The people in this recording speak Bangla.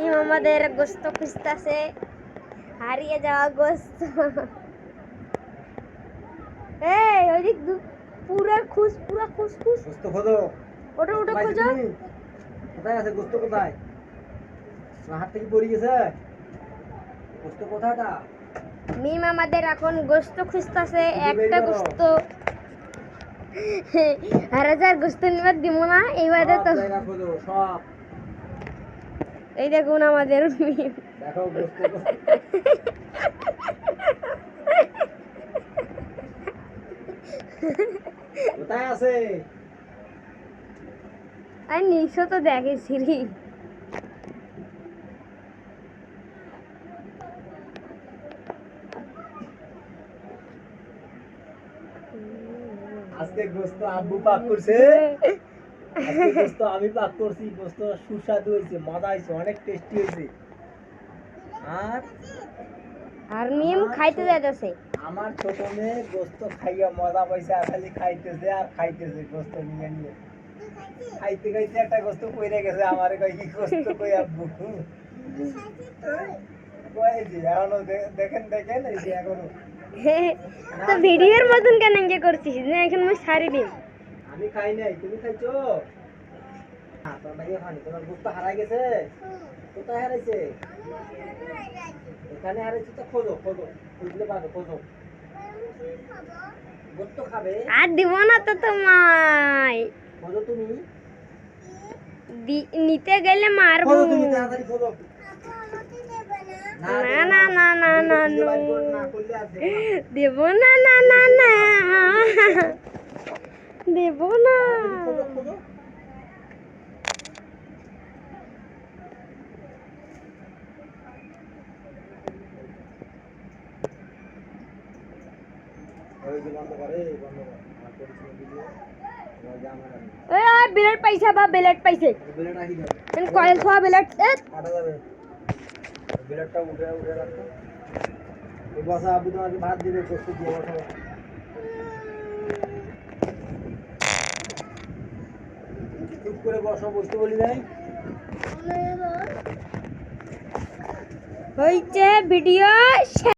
মিম আমাদের গোস্ত খুঁজতেছে, হারিয়ে যাওয়া গোস্ত। এই ওইদিক পুরা খুঁজ গোস্ত খোঁজো। ওটা খোঁজো। কোথায় আছে গোস্ত? কোথায়? তোমার হাত থেকে পড়ে গেছে গোস্ত? কোথাটা? মিম আমাদের এখন গোস্ত খুঁজতেছে, একটা গোস্ত হারা যার গোস্ত নিবার দিব না এইবারে তো। সব এই দেখুন আমাদের মিম, দেখো গোস্ত কোথায় আছে? আর নিশো তো দেখেছি রে। আজকে গোস্ত আব্বু পাক করছে, আজকে গোস্ত আমি পাক করছি। গোস্ত সুস্বাদু হয়েছে, মজা হয়েছে, অনেক টেস্টি হয়েছে। আর মিম খাইতে যাইতেছে। আমার ছোট মেয়ে গোস্ত খাইয়া মজা পাইছে, আর খালি খাইতেছে আর খাইতেছে গোস্ত নিয়ে নিয়ে। খাইতে খাইতে একটা গোস্ত পড়ে গেছে, আমারে কই কি গোস্ত কই আব্বু? কই যে এখনো দেখেন এই যে এখনো। তো ভিডিওর মতন কেন এনজয় করছিস না? এখন আমি ছাড়ি দিই। আমি খাই নাই, তুমি খাইছো? তোর ভাইয়া খানি, তোমার গোস্ত হারাই গেছে। কোথায় হারাইছে? এখানে হারাইছে তো খোঁজো, খুঁজলে পাবে, খোঁজো। গোস্ত খাবে? আর দিব না তো তোমায়। খোঁজো তুমি। নিতে গেলে মারবো। খোঁজো তুমি, তাড়াতাড়ি খোঁজো। না না না না না দেব না না না না দেব না। বিলেট পাইছে বা বিলেট পাইছে, কয়েল খোয়া বিলেট। বিলেটটা উঠে রাখো। বসা আবু তোমাকে ভাত দিবে, গোস্ত দিয়ে বসো। চুপ করে বসো, বসতে বলি নাই? হইছে ভিডিও।